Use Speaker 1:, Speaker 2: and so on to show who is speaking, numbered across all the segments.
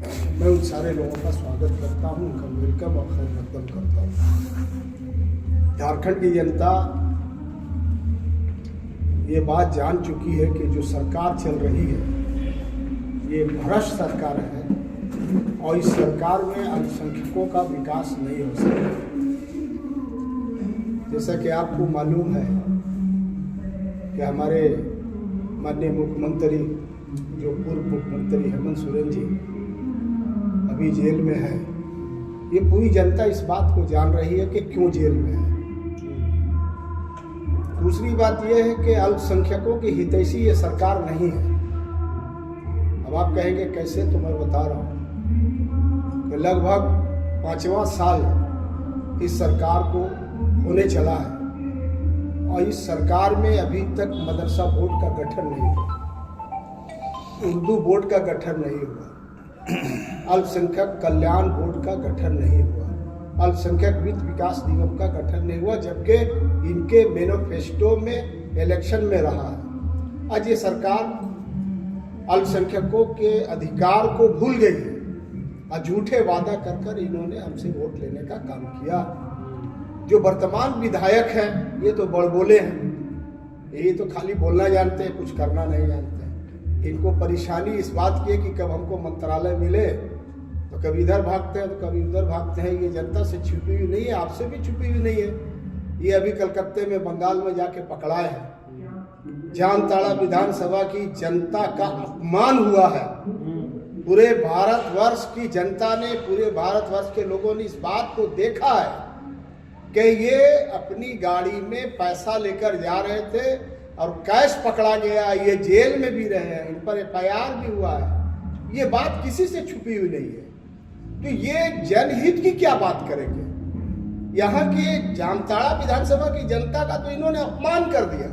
Speaker 1: मैं उन सारे लोगों का स्वागत करता हूं, उनका वेलकम और खैर मकदम करता हूं। झारखंड की जनता ये बात जान चुकी है कि जो सरकार चल रही है ये भ्रष्ट सरकार है और इस सरकार में अल्पसंख्यकों का विकास नहीं हो सकता। जैसा कि आपको मालूम है कि हमारे माननीय मुख्यमंत्री जो पूर्व मुख्यमंत्री हेमंत सोरेन जी अभी जेल में है। ये पूरी जनता इस बात को जान रही है कि क्यों जेल में है। दूसरी बात यह है कि अल्पसंख्यकों की हितैषी ये सरकार नहीं है। अब आप कहेंगे कैसे, तो मैं बता रहा हूँ कि लगभग 5वां साल इस सरकार को होने चला है और इस सरकार में अभी तक मदरसा बोर्ड का गठन नहीं हुआ, उर्दू बोर्ड का गठन नहीं हुआ, अल्पसंख्यक कल्याण बोर्ड का गठन नहीं हुआ, अल्पसंख्यक वित्त विकास निगम का गठन नहीं हुआ, जबकि इनके मैनिफेस्टो में इलेक्शन में रहा है। आज ये सरकार अल्पसंख्यकों के अधिकार को भूल गई है और झूठे वादा कर इन्होंने हमसे वोट लेने का काम किया। जो वर्तमान विधायक हैं ये तो बड़बोले हैं, ये तो खाली बोलना जानते हैं, कुछ करना नहीं जानते। इनको परेशानी इस बात की है कि कब हमको मंत्रालय मिले तो कभी इधर भागते हैं तो कभी उधर भागते हैं। ये जनता से छुपी हुई नहीं है, आपसे भी छुपी हुई नहीं है। ये अभी कलकत्ते में बंगाल में जाके पकड़ाए हैं। जामताड़ा विधानसभा की जनता का अपमान हुआ है। पूरे भारतवर्ष की जनता ने, पूरे भारतवर्ष के लोगों ने इस बात को देखा है कि ये अपनी गाड़ी में पैसा लेकर जा रहे थे और कैश पकड़ा गया, ये जेल में भी रहे हैं, इन पर एफआईआर भी हुआ है। ये बात किसी से छुपी हुई नहीं है। तो ये जनहित की क्या बात करेंगे? यहाँ की जामताड़ा विधानसभा की जनता का तो इन्होंने अपमान कर दिया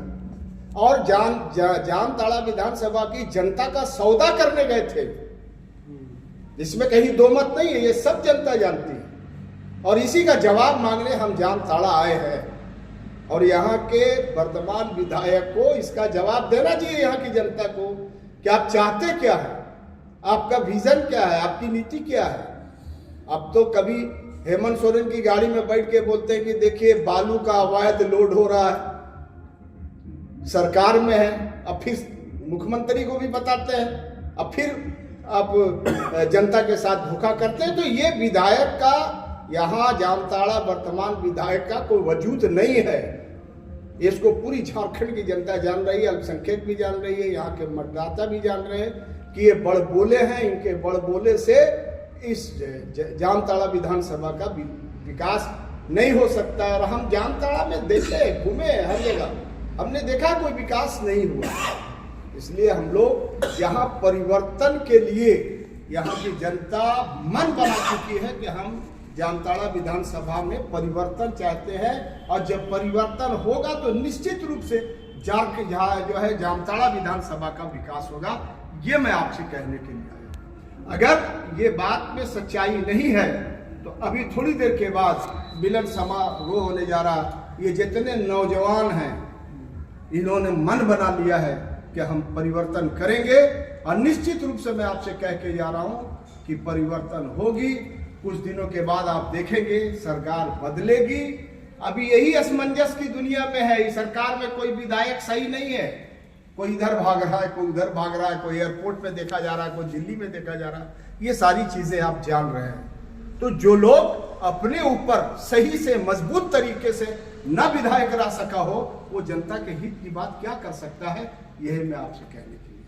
Speaker 1: और जामताड़ा विधानसभा की जनता का सौदा करने गए थे। इसमें कहीं दो मत नहीं है, ये सब जनता जानती है। और इसी का जवाब मांगने हम जामताड़ा आए हैं और यहाँ के वर्तमान विधायक को इसका जवाब देना चाहिए यहाँ की जनता को कि आप चाहते क्या है, आपका विजन क्या है, आपकी नीति क्या है। अब तो कभी हेमंत सोरेन की गाड़ी में बैठ के बोलते हैं कि देखिए बालू का अवैध लोड हो रहा है, सरकार में है। अब फिर मुख्यमंत्री को भी बताते हैं, अब फिर आप जनता के साथ धोखा करते हैं। तो ये विधायक का, यहाँ जामताड़ा वर्तमान विधायक का कोई वजूद नहीं है। इसको पूरी झारखंड की जनता जान रही है, अल्पसंख्यक भी जान रही है, यहाँ के मतदाता भी जान रहे हैं कि ये बड़बोले हैं। इनके बड़बोले से इस जामताड़ा विधानसभा का विकास नहीं हो सकता है। और हम जामताड़ा में देखे, घूमे हर जगह, हमने देखा कोई विकास नहीं हुआ। इसलिए हम लोग यहाँ परिवर्तन के लिए, यहाँ की जनता मन बना चुकी है कि हम जामताड़ा विधानसभा में परिवर्तन चाहते हैं। और जब परिवर्तन होगा तो निश्चित रूप से जो है जामताड़ा विधानसभा का विकास होगा। ये मैं आपसे कहने के लिए आया। अगर ये बात में सच्चाई नहीं है तो अभी थोड़ी देर के बाद मिलन समारोह होने जा रहा। ये जितने नौजवान हैं इन्होंने मन बना लिया है कि हम परिवर्तन करेंगे और निश्चित रूप से मैं आपसे कह के जा रहा हूं कि परिवर्तन होगी। कुछ दिनों के बाद आप देखेंगे सरकार बदलेगी। अभी यही असमंजस की दुनिया में है। इस सरकार में कोई विधायक सही नहीं है, कोई इधर भाग रहा है, कोई उधर भाग रहा है, कोई एयरपोर्ट पे देखा जा रहा है, कोई दिल्ली में देखा जा रहा है। ये सारी चीजें आप जान रहे हैं। तो जो लोग अपने ऊपर सही से मजबूत तरीके से न विधायक रह सका हो, वो जनता के हित की बात क्या कर सकता है, यही मैं आपसे कहने की